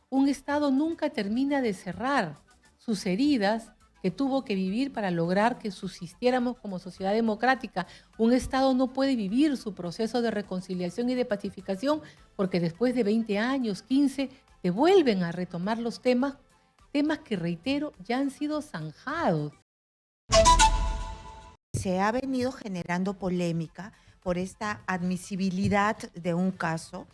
Un Estado nunca termina de cerrar sus heridas que tuvo que vivir para lograr que subsistiéramos como sociedad democrática. Un Estado no puede vivir su proceso de reconciliación y de pacificación porque después de 20 años, 15, te vuelven a retomar los temas que, reitero, ya han sido zanjados. Se ha venido generando polémica por esta admisibilidad de un caso,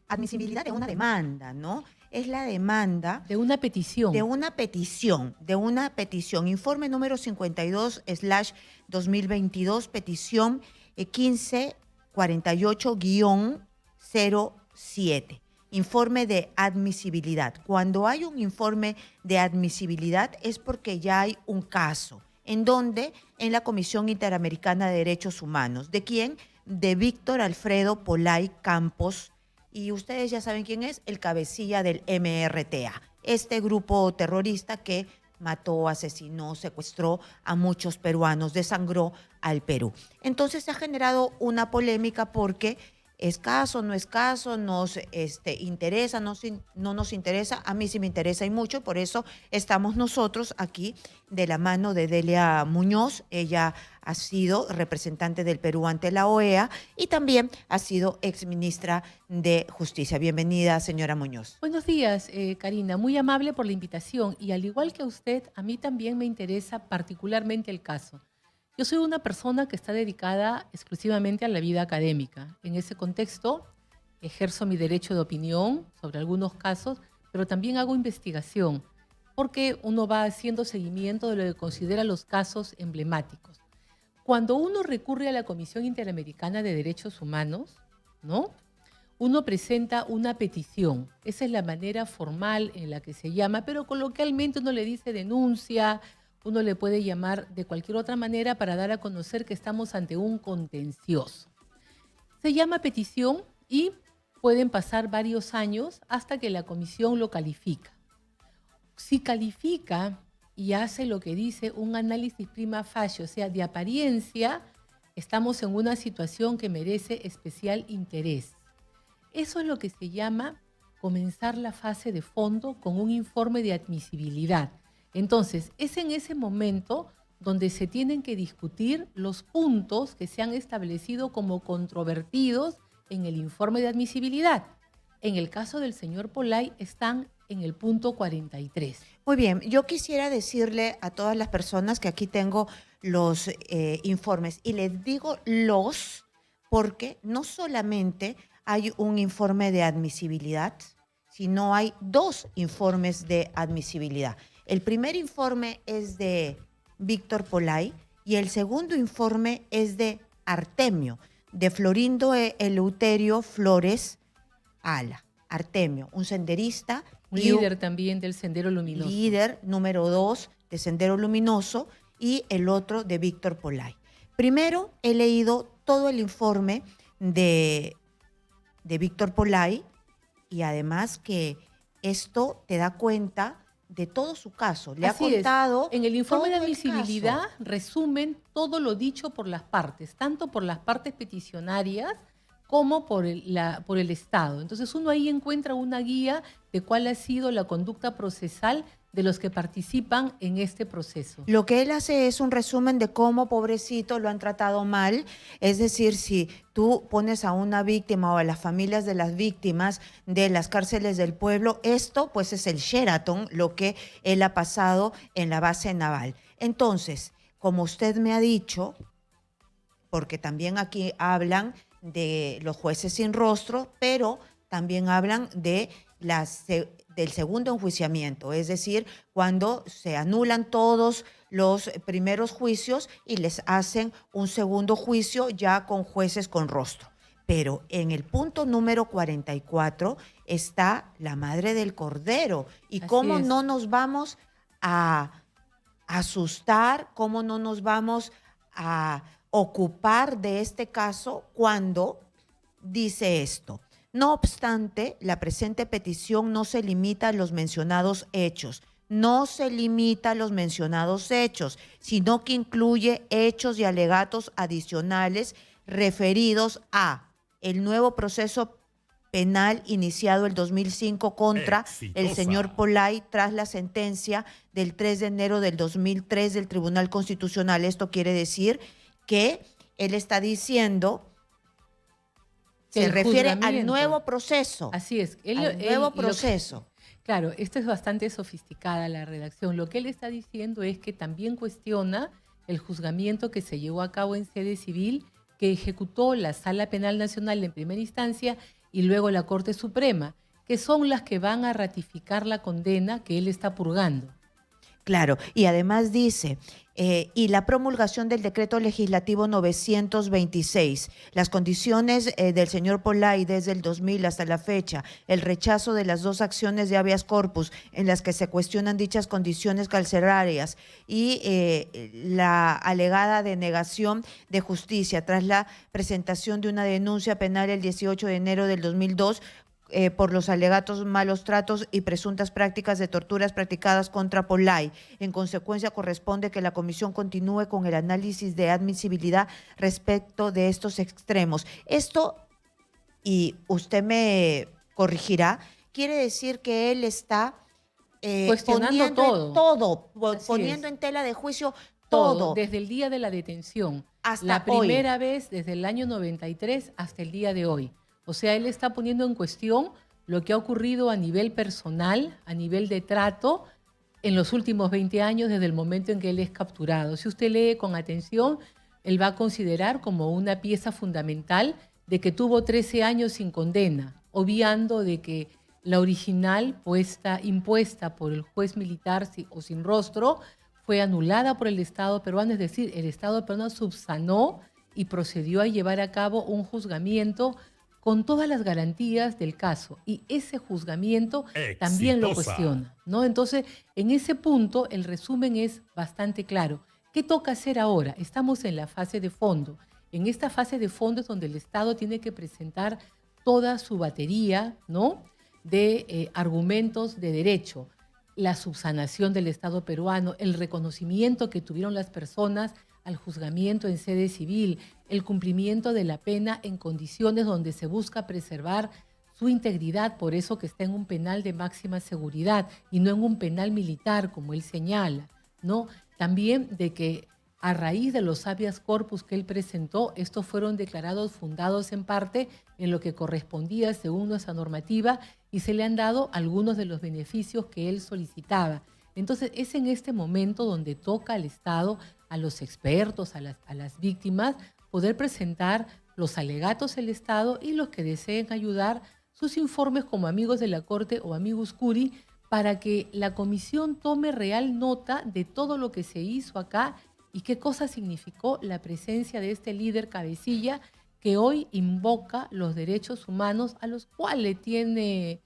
admisibilidad de una demanda, ¿no? Es la demanda De una petición. de una petición. Informe número 52/2022, petición 1548-07. Informe de admisibilidad. Cuando hay un informe de admisibilidad es porque ya hay un caso. ¿En dónde? En la Comisión Interamericana de Derechos Humanos. ¿De quién? De Víctor Alfredo Polay Campos. Y ustedes ya saben quién es, el cabecilla del MRTA, este grupo terrorista que mató, asesinó, secuestró a muchos peruanos, desangró al Perú. Entonces se ha generado una polémica porque es caso, no es caso, nos interesa, no nos interesa, a mí sí me interesa y mucho, por eso estamos nosotros aquí de la mano de Delia Muñoz. Ella ha sido representante del Perú ante la OEA y también ha sido exministra de Justicia. Bienvenida, señora Muñoz. Buenos días, Karina. Muy amable por la invitación. Y al igual que a usted, a mí también me interesa particularmente el caso. Yo soy una persona que está dedicada exclusivamente a la vida académica. En ese contexto, ejerzo mi derecho de opinión sobre algunos casos, pero también hago investigación, porque uno va haciendo seguimiento de lo que considera los casos emblemáticos. Cuando uno recurre a la Comisión Interamericana de Derechos Humanos, ¿no?, uno presenta una petición. Esa es la manera formal en la que se llama, pero coloquialmente uno le dice denuncia, uno le puede llamar de cualquier otra manera para dar a conocer que estamos ante un contencioso. Se llama petición y pueden pasar varios años hasta que la comisión lo califica. Si califica y hace lo que dice un análisis prima facie, o sea, de apariencia, estamos en una situación que merece especial interés. Eso es lo que se llama comenzar la fase de fondo con un informe de admisibilidad. Entonces, es en ese momento donde se tienen que discutir los puntos que se han establecido como controvertidos en el informe de admisibilidad. En el caso del señor Polay están en el punto 43. Muy bien, yo quisiera decirle a todas las personas que aquí tengo los informes y les digo los porque no solamente hay un informe de admisibilidad, sino hay dos informes de admisibilidad. El primer informe es de Víctor Polay y el segundo informe es de Artemio, de Florindo Eleuterio Flores Ala. Artemio, un senderista. Un líder también del Sendero Luminoso. Líder número 2 de Sendero Luminoso y el otro de Víctor Polay. Primero he leído todo el informe de Víctor Polay y además que esto te da cuenta de todo su caso. Le Así ha contado. En el informe de todo el admisibilidad caso. resumen todo lo dicho por las partes, tanto por las partes peticionarias como por el Estado. Entonces uno ahí encuentra una guía de cuál ha sido la conducta procesal de los que participan en este proceso. Lo que él hace es un resumen de cómo, pobrecito, lo han tratado mal. Es decir, si tú pones a una víctima o a las familias de las víctimas de las cárceles del pueblo, esto pues es el Sheraton, lo que él ha pasado en la base naval. Entonces, como usted me ha dicho, porque también aquí hablan de los jueces sin rostro, pero también hablan de del segundo enjuiciamiento, es decir, cuando se anulan todos los primeros juicios y les hacen un segundo juicio ya con jueces con rostro. Pero en el punto número 44 está la madre del cordero. ¿Y cómo no nos vamos a asustar, cómo no nos vamos a ocupar de este caso cuando dice esto? No obstante, la presente petición no se limita a los mencionados hechos. No se limita a los mencionados hechos, sino que incluye hechos y alegatos adicionales referidos a el nuevo proceso penal iniciado el 2005 contra el señor Polay tras la sentencia del 3 de enero del 2003 del Tribunal Constitucional. Esto quiere decir que él está diciendo, se refiere al nuevo proceso. Así es. Al nuevo proceso. Claro, esto es bastante sofisticada la redacción. Lo que él está diciendo es que también cuestiona el juzgamiento que se llevó a cabo en sede civil, que ejecutó la Sala Penal Nacional en primera instancia y luego la Corte Suprema, que son las que van a ratificar la condena que él está purgando. Claro, y además dice, y la promulgación del decreto legislativo 926, las condiciones del señor Polay desde el 2000 hasta la fecha, el rechazo de las 2 acciones de habeas corpus en las que se cuestionan dichas condiciones carcelarias y la alegada denegación de justicia tras la presentación de una denuncia penal el 18 de enero del 2002 por los alegatos malos tratos y presuntas prácticas de torturas practicadas contra Polay. En consecuencia, corresponde que la comisión continúe con el análisis de admisibilidad respecto de estos extremos. Esto, y usted me corregirá, quiere decir que él está cuestionando poniendo en tela de juicio todo, desde el día de la detención, hasta la primera hoy. vez desde el año 93 hasta el día de hoy. O sea, él está poniendo en cuestión lo que ha ocurrido a nivel personal, a nivel de trato, en los últimos 20 años desde el momento en que él es capturado. Si usted lee con atención, él va a considerar como una pieza fundamental de que tuvo 13 años sin condena, obviando de que la original impuesta por el juez militar o sin rostro fue anulada por el Estado peruano, es decir, el Estado peruano subsanó y procedió a llevar a cabo un juzgamiento con todas las garantías del caso, y ese juzgamiento también lo cuestiona, ¿no? Entonces, en ese punto, el resumen es bastante claro. ¿Qué toca hacer ahora? Estamos en la fase de fondo. En esta fase de fondo es donde el Estado tiene que presentar toda su batería, ¿no?, de argumentos de derecho, la subsanación del Estado peruano, el reconocimiento que tuvieron las personas al juzgamiento en sede civil, el cumplimiento de la pena en condiciones donde se busca preservar su integridad, por eso que está en un penal de máxima seguridad y no en un penal militar, como él señala, ¿no? También de que a raíz de los habeas corpus que él presentó, estos fueron declarados fundados en parte en lo que correspondía según nuestra normativa y se le han dado algunos de los beneficios que él solicitaba. Entonces, es en este momento donde toca al Estado, a los expertos, a las víctimas, poder presentar los alegatos del Estado y los que deseen ayudar sus informes como amigos de la Corte o amigos curi para que la comisión tome real nota de todo lo que se hizo acá y qué cosa significó la presencia de este líder cabecilla que hoy invoca los derechos humanos a los cuales tiene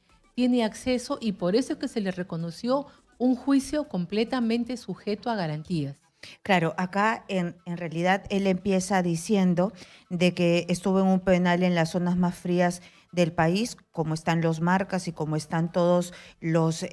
acceso y por eso es que se le reconoció un juicio completamente sujeto a garantías. Claro, acá en realidad él empieza diciendo de que estuvo en un penal en las zonas más frías del país, como están los Marcas y como están todos los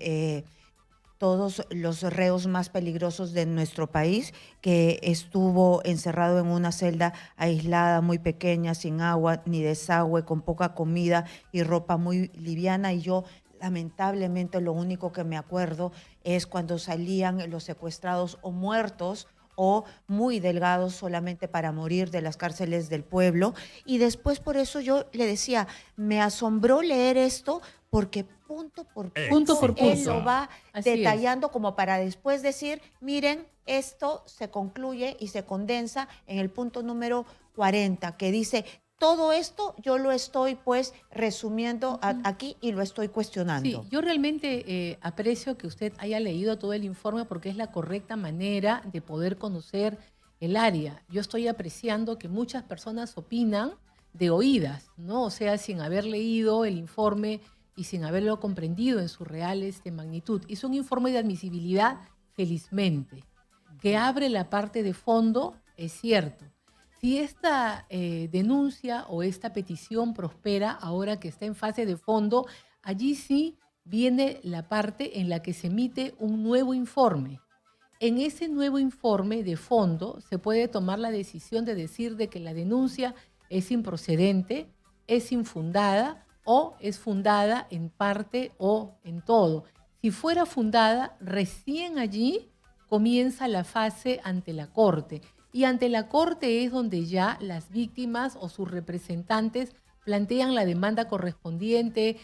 reos más peligrosos de nuestro país, que estuvo encerrado en una celda aislada, muy pequeña, sin agua ni desagüe, con poca comida y ropa muy liviana. Y yo lamentablemente lo único que me acuerdo es cuando salían los secuestrados o muertos o muy delgados solamente para morir de las cárceles del pueblo. Y después por eso yo le decía, me asombró leer esto porque punto por punto él lo va detallando como para después decir, miren, esto se concluye y se condensa en el punto número 40, que dice, todo esto yo lo estoy pues resumiendo aquí y lo estoy cuestionando. Sí, yo realmente aprecio que usted haya leído todo el informe porque es la correcta manera de poder conocer el área. Yo estoy apreciando que muchas personas opinan de oídas, ¿no? O sea, sin haber leído el informe y sin haberlo comprendido en su real magnitud. Hizo un informe de admisibilidad, felizmente, que abre la parte de fondo, es cierto. Si esta denuncia o esta petición prospera, ahora que está en fase de fondo, allí sí viene la parte en la que se emite un nuevo informe. En ese nuevo informe de fondo se puede tomar la decisión de decir de que la denuncia es improcedente, es infundada o es fundada en parte o en todo. Si fuera fundada, recién allí comienza la fase ante la Corte. Y ante la Corte es donde ya las víctimas o sus representantes plantean la demanda correspondiente,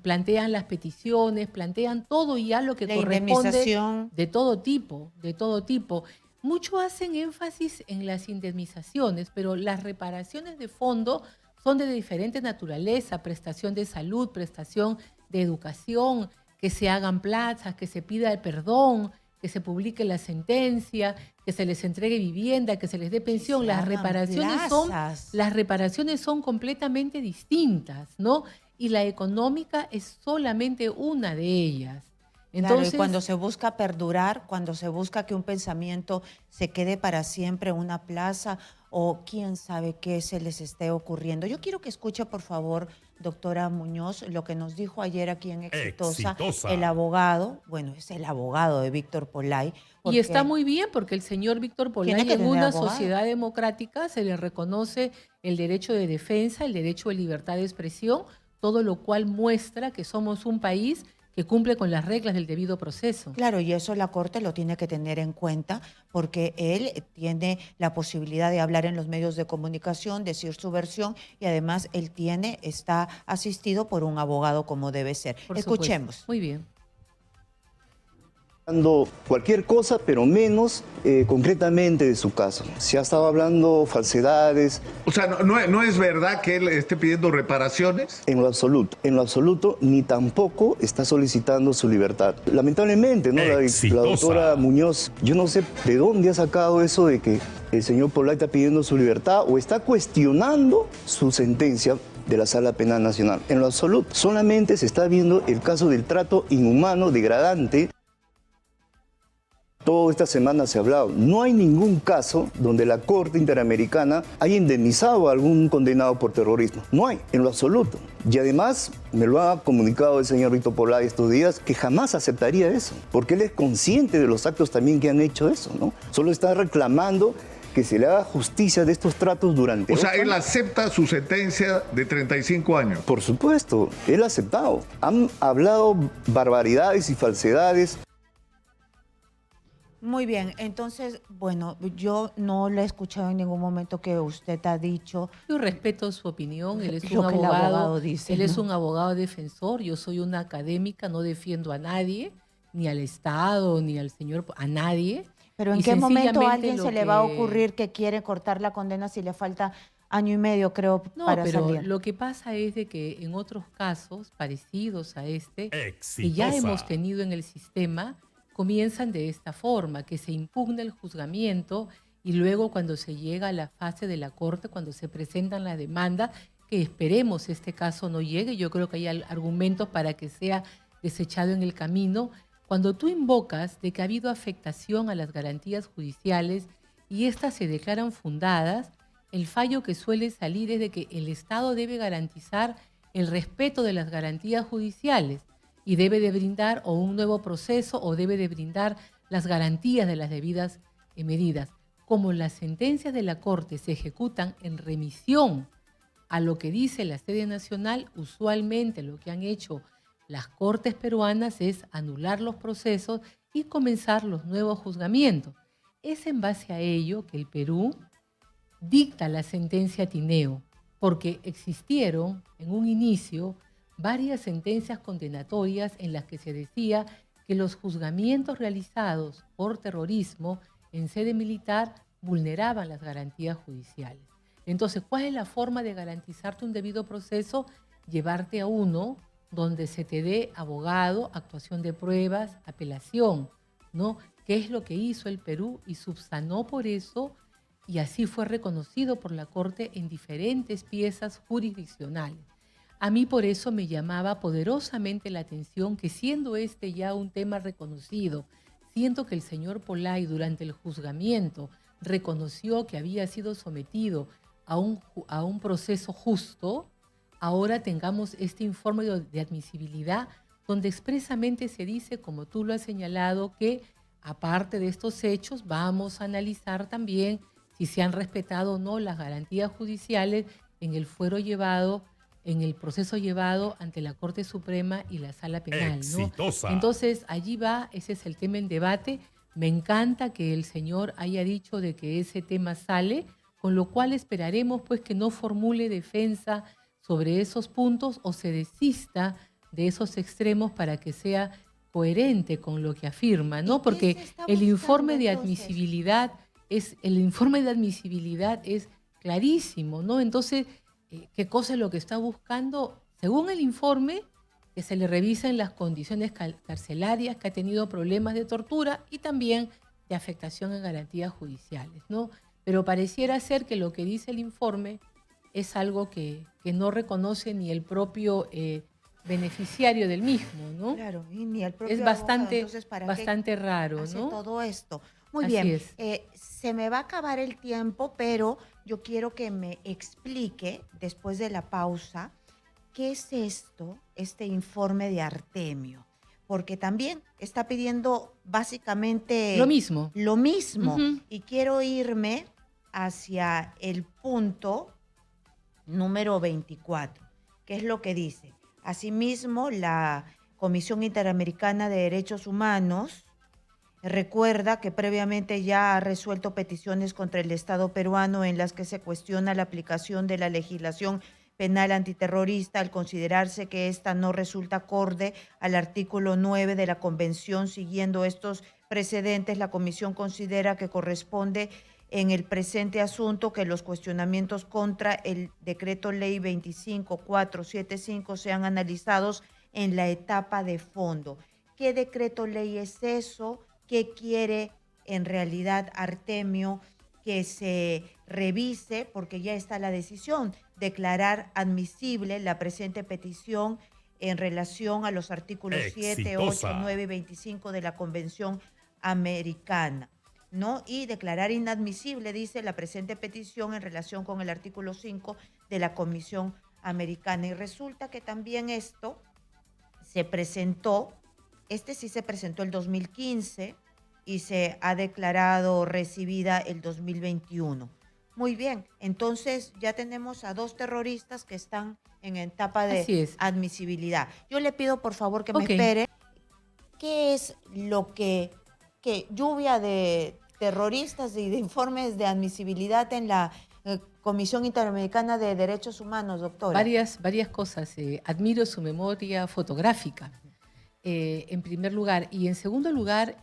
plantean las peticiones, plantean todo ya lo que La corresponde indemnización. de todo tipo, de todo tipo. Muchos hacen énfasis en las indemnizaciones, pero las reparaciones de fondo son de diferente naturaleza: prestación de salud, prestación de educación, que se hagan plazas, que se pida el perdón, que se publique la sentencia, que se les entregue vivienda, que se les dé pensión. Se hagan plazas. Las reparaciones son completamente distintas, ¿no? Y la económica es solamente una de ellas. Claro, y Entonces, cuando se busca perdurar, cuando se busca que un pensamiento se quede para siempre en una plaza o quién sabe qué se les esté ocurriendo. Yo quiero que escuche, por favor, doctora Muñoz, lo que nos dijo ayer aquí en Exitosa, el abogado, bueno, es el abogado de Víctor Polay. y está Porque muy bien porque el señor Víctor tiene Polay, que en tener una abogado. sociedad democrática, se le reconoce el derecho de defensa, el derecho de libertad de expresión, todo lo cual muestra que somos un país que cumple con las reglas del debido proceso. Claro, y eso la Corte lo tiene que tener en cuenta porque él tiene la posibilidad de hablar en los medios de comunicación, decir su versión y además está asistido por un abogado como debe ser. Por supuesto. Escuchemos. Muy bien. Cualquier cosa, pero menos concretamente de su caso. Se ha estado hablando falsedades. O sea, no es verdad que él esté pidiendo reparaciones. En lo absoluto, ni tampoco está solicitando su libertad. Lamentablemente, ¿no? La doctora Muñoz, yo no sé de dónde ha sacado eso de que el señor Polay está pidiendo su libertad o está cuestionando su sentencia de la Sala Penal Nacional. En lo absoluto, solamente se está viendo el caso del trato inhumano, degradante. Toda esta semana se ha hablado. No hay ningún caso donde la Corte Interamericana haya indemnizado a algún condenado por terrorismo. No hay, en lo absoluto. Y además, me lo ha comunicado el señor Víctor Polay estos días, que jamás aceptaría eso, porque él es consciente de los actos también que han hecho eso, ¿no? Solo está reclamando que se le haga justicia de estos tratos durante... O sea, él acepta su sentencia de 35 años. Por supuesto, él ha aceptado. Han hablado barbaridades y falsedades. Muy bien, entonces, bueno, yo no le he escuchado en ningún momento que usted ha dicho. Yo respeto su opinión, él es un Lo que el abogado, abogado dice, él es ¿no? un abogado defensor, yo soy una académica, no defiendo a nadie, ni al Estado, ni al señor, a nadie. Pero ¿en Y qué momento a sencillamente alguien lo se le va a que- ocurrir que quiere cortar la condena si le falta año y medio, creo, No, para pero salir? lo que pasa es de que en otros casos parecidos a este, que ya hemos tenido en el sistema, comienzan de esta forma, que se impugna el juzgamiento y luego cuando se llega a la fase de la Corte, cuando se presentan las demandas, que esperemos este caso no llegue, yo creo que hay argumentos para que sea desechado en el camino. Cuando tú invocas de que ha habido afectación a las garantías judiciales y éstas se declaran fundadas, el fallo que suele salir es de que el Estado debe garantizar el respeto de las garantías judiciales y debe de brindar o un nuevo proceso o debe de brindar las garantías de las debidas medidas. Como las sentencias de la Corte se ejecutan en remisión a lo que dice la sede nacional, usualmente lo que han hecho las Cortes peruanas es anular los procesos y comenzar los nuevos juzgamientos. Es en base a ello que el Perú dicta la sentencia Tineo, porque existieron en un inicio varias sentencias condenatorias en las que se decía que los juzgamientos realizados por terrorismo en sede militar vulneraban las garantías judiciales. Entonces, ¿cuál es la forma de garantizarte un debido proceso? Llevarte a uno donde se te dé abogado, actuación de pruebas, apelación, ¿no? ¿Qué es lo que hizo el Perú? Y subsanó por eso, y así fue reconocido por la Corte en diferentes piezas jurisdiccionales. A mí por eso me llamaba poderosamente la atención que, siendo este ya un tema reconocido, siento que el señor Polay durante el juzgamiento reconoció que había sido sometido a un proceso justo, ahora tengamos este informe de admisibilidad donde expresamente se dice, como tú lo has señalado, que aparte de estos hechos vamos a analizar también si se han respetado o no las garantías judiciales en el fuero llevado en el proceso llevado ante la Corte Suprema y la Sala Penal, ¿no? Exitosa. Entonces, allí va, ese es el tema en debate. Me encanta que el señor haya dicho de que ese tema sale, con lo cual esperaremos pues que no formule defensa sobre esos puntos o se desista de esos extremos para que sea coherente con lo que afirma, ¿no? Porque el informe de admisibilidad es clarísimo, ¿no? Entonces, ¿qué cosa es lo que está buscando? Según el informe, que se le revisen las condiciones carcelarias, que ha tenido problemas de tortura y también de afectación en garantías judiciales, ¿no? Pero pareciera ser que lo que dice el informe es algo que no reconoce ni el propio beneficiario del mismo, ¿no? Claro, y ni el propio Es bastante, abogado. Entonces, ¿para qué bastante raro, hace ¿no? todo esto? Muy Así bien, es. se me va a acabar el tiempo, pero yo quiero que me explique, después de la pausa, qué es esto, este informe de Artemio, porque también está pidiendo básicamente Lo mismo. lo mismo. Ujú. Y quiero irme hacia el punto número 24, que es lo que dice. Asimismo, la Comisión Interamericana de Derechos Humanos recuerda que previamente ya ha resuelto peticiones contra el Estado peruano en las que se cuestiona la aplicación de la legislación penal antiterrorista al considerarse que esta no resulta acorde al artículo 9 de la Convención. Siguiendo estos precedentes, la Comisión considera que corresponde en el presente asunto que los cuestionamientos contra el Decreto Ley 25475 sean analizados en la etapa de fondo. ¿Qué decreto ley es eso? ¿Qué quiere en realidad Artemio que se revise? Porque ya está la decisión, declarar admisible la presente petición en relación a los artículos 7, 8, 9 y 25 de la Convención Americana, ¿no? Y declarar inadmisible, dice, la presente petición en relación con el artículo 5 de la Comisión Americana. Y resulta que también esto se presentó, sí se presentó el 2015 y se ha declarado recibida el 2021. Muy bien, entonces ya tenemos a 2 terroristas que están en etapa de Así es. admisibilidad. Yo le pido por favor que me Ok. espere. ¿Qué es lo que lluvia de terroristas y de informes de admisibilidad en la Comisión Interamericana de Derechos Humanos, doctora? Varias cosas. Admiro su memoria fotográfica, en primer lugar. Y en segundo lugar,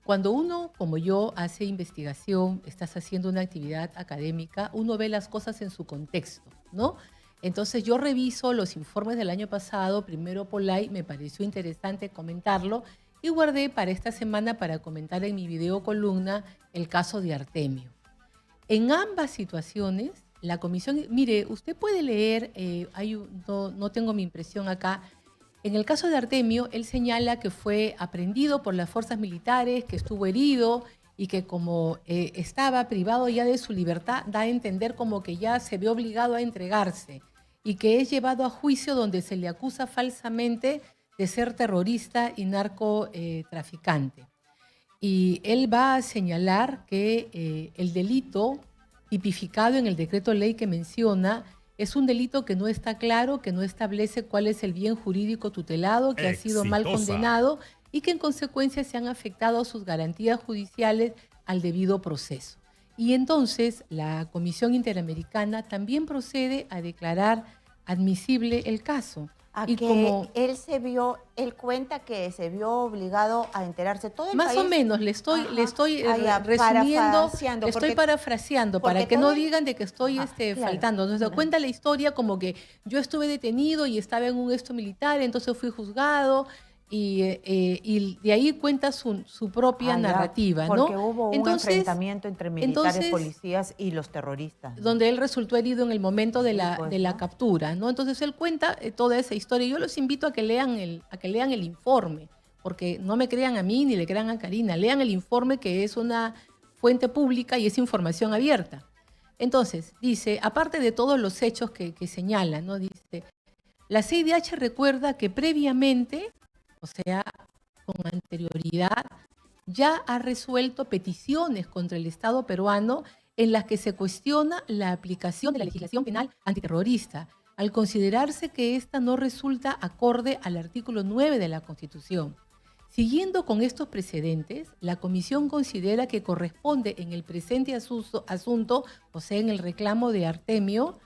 cuando uno, como yo, hace investigación, estás haciendo una actividad académica, uno ve las cosas en su contexto, ¿no? Entonces yo reviso los informes del año pasado, primero Polay, me pareció interesante comentarlo, y guardé para esta semana para comentar en mi video columna el caso de Artemio. En ambas situaciones, la comisión, mire, usted puede leer, no tengo mi impresión acá. En el caso de Artemio, él señala que fue aprehendido por las fuerzas militares, que estuvo herido y que como estaba privado ya de su libertad, da a entender como que ya se ve obligado a entregarse y que es llevado a juicio donde se le acusa falsamente de ser terrorista y narcotraficante. Y él va a señalar que el delito tipificado en el decreto ley que menciona es un delito que no está claro, que no establece cuál es el bien jurídico tutelado, que ha sido mal condenado y que en consecuencia se han afectado sus garantías judiciales al debido proceso. Y entonces la Comisión Interamericana también procede a declarar admisible el caso. A y que como él cuenta que se vio obligado a enterarse. Todo el más país, o menos le estoy parafraseando, resumiendo, estoy parafraseando para porque que no todo el- digan de que estoy Claro. faltando. Entonces cuenta la historia como que yo estuve detenido y estaba en un esto militar, entonces fui juzgado y de ahí cuenta su propia narrativa, ¿no? Porque hubo un enfrentamiento entre militares, policías y los terroristas, ¿no? Donde él resultó herido en el momento de la, pues, de la ¿no? captura, ¿no? Entonces él cuenta toda esa historia. Yo los invito a que lean el informe, porque no me crean a mí ni le crean a Karina. Lean el informe, que es una fuente pública y es información abierta. Entonces, dice, aparte de todos los hechos que señala, ¿no? Dice, la CIDH recuerda que previamente, o sea, con anterioridad, ya ha resuelto peticiones contra el Estado peruano en las que se cuestiona la aplicación de la legislación penal antiterrorista, al considerarse que ésta no resulta acorde al artículo 9 de la Constitución. Siguiendo con estos precedentes, la Comisión considera que corresponde en el presente asunto, o sea, en el reclamo de Artemio,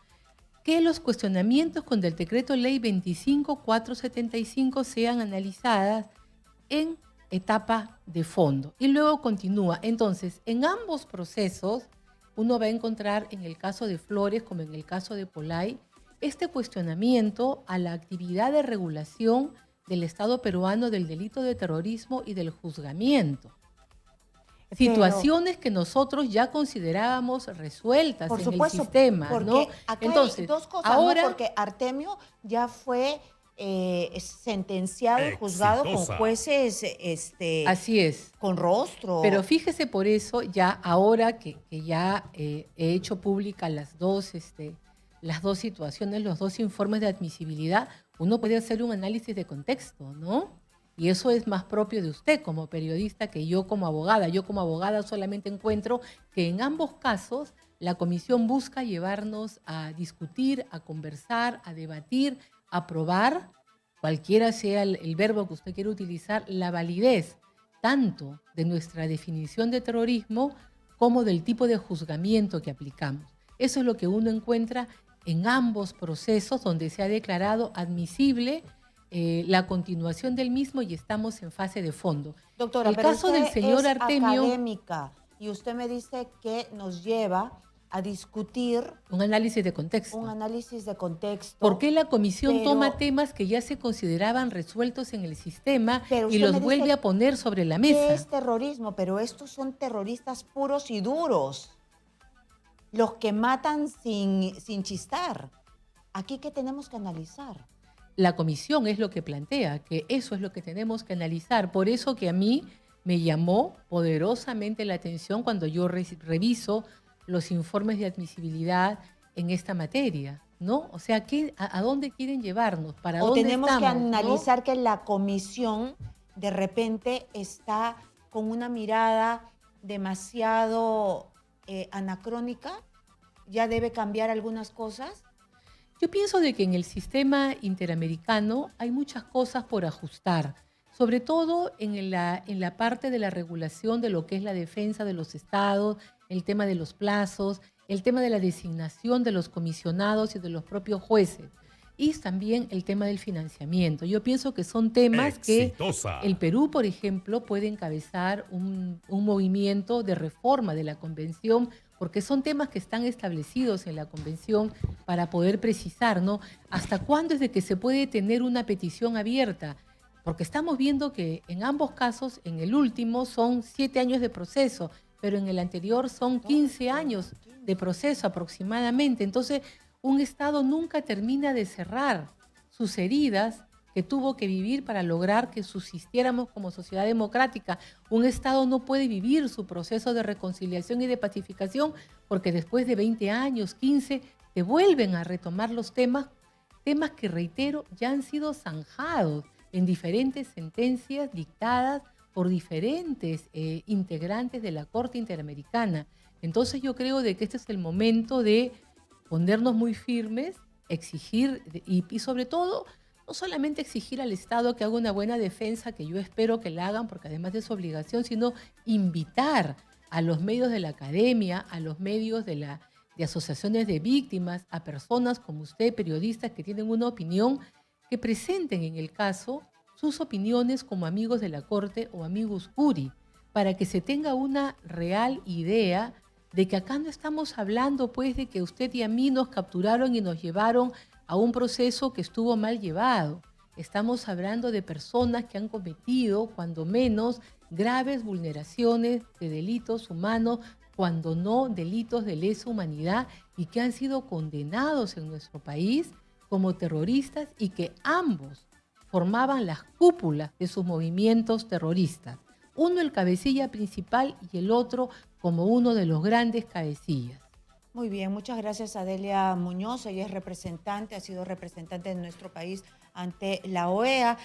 que los cuestionamientos con el Decreto Ley 25.475 sean analizadas en etapa de fondo. Y luego continúa. Entonces, en ambos procesos, uno va a encontrar en el caso de Flores como en el caso de Polay, este cuestionamiento a la actividad de regulación del Estado peruano del delito de terrorismo y del juzgamiento. Situaciones que nosotros ya considerábamos resueltas por en supuesto, el sistema, porque ¿no? acá Entonces, hay dos cosas, ahora, ¿no? Porque Artemio ya fue sentenciado y juzgado con jueces así es. con rostro. Pero fíjese por eso, ya ahora que ya he hecho pública las dos situaciones, los dos informes de admisibilidad, uno puede hacer un análisis de contexto, ¿no? Y eso es más propio de usted como periodista que yo como abogada. Yo como abogada solamente encuentro que en ambos casos la comisión busca llevarnos a discutir, a conversar, a debatir, a probar, cualquiera sea el verbo que usted quiera utilizar, la validez tanto de nuestra definición de terrorismo como del tipo de juzgamiento que aplicamos. Eso es lo que uno encuentra en ambos procesos donde se ha declarado admisible la continuación del mismo y estamos en fase de fondo. Doctora, el pero caso usted del señor es Artemio, académica y usted me dice que nos lleva a discutir un análisis de contexto. un análisis de contexto. ¿Por qué la comisión pero- toma temas que ya se consideraban resueltos en el sistema Pero y usted los me dice vuelve a poner sobre la ¿Qué mesa? es terrorismo? Pero estos son terroristas puros y duros. Los que matan sin chistar. Aquí, ¿qué tenemos que analizar? La comisión es lo que plantea, que eso es lo que tenemos que analizar. Por eso que a mí me llamó poderosamente la atención cuando yo reviso los informes de admisibilidad en esta materia, ¿no? O sea, ¿a dónde quieren llevarnos? ¿Para O dónde tenemos que estamos, ¿no? analizar que la comisión de repente está con una mirada demasiado anacrónica, ya debe cambiar algunas cosas. Yo pienso de que en el sistema interamericano hay muchas cosas por ajustar, sobre todo en la parte de la regulación de lo que es la defensa de los estados, el tema de los plazos, el tema de la designación de los comisionados y de los propios jueces, y también el tema del financiamiento. Yo pienso que son temas que el Perú, por ejemplo, puede encabezar un movimiento de reforma de la Convención, porque son temas que están establecidos en la Convención para poder precisar, ¿no? ¿Hasta cuándo es de que se puede tener una petición abierta? Porque estamos viendo que en ambos casos, en el último son 7 años de proceso, pero en el anterior son 15 años de proceso aproximadamente. Entonces, un Estado nunca termina de cerrar sus heridas que tuvo que vivir para lograr que subsistiéramos como sociedad democrática. Un Estado no puede vivir su proceso de reconciliación y de pacificación porque después de 20 años, 15, te vuelven a retomar los temas que, reitero, ya han sido zanjados en diferentes sentencias dictadas por diferentes integrantes de la Corte Interamericana. Entonces yo creo de que este es el momento de ponernos muy firmes, exigir y sobre todo no solamente exigir al Estado que haga una buena defensa, que yo espero que la hagan porque además de su obligación, sino invitar a los medios de la academia, a los medios de asociaciones de víctimas, a personas como usted, periodistas que tienen una opinión, que presenten en el caso sus opiniones como amigos de la Corte o amigos curi, para que se tenga una real idea de que acá no estamos hablando pues de que usted y a mí nos capturaron y nos llevaron a un proceso que estuvo mal llevado. Estamos hablando de personas que han cometido, cuando menos, graves vulneraciones de delitos humanos, cuando no delitos de lesa humanidad, y que han sido condenados en nuestro país como terroristas y que ambos formaban las cúpulas de sus movimientos terroristas. Uno el cabecilla principal y el otro como uno de los grandes cabecillas. Muy bien, muchas gracias a Delia Muñoz. Ella es representante, ha sido representante de nuestro país ante la OEA.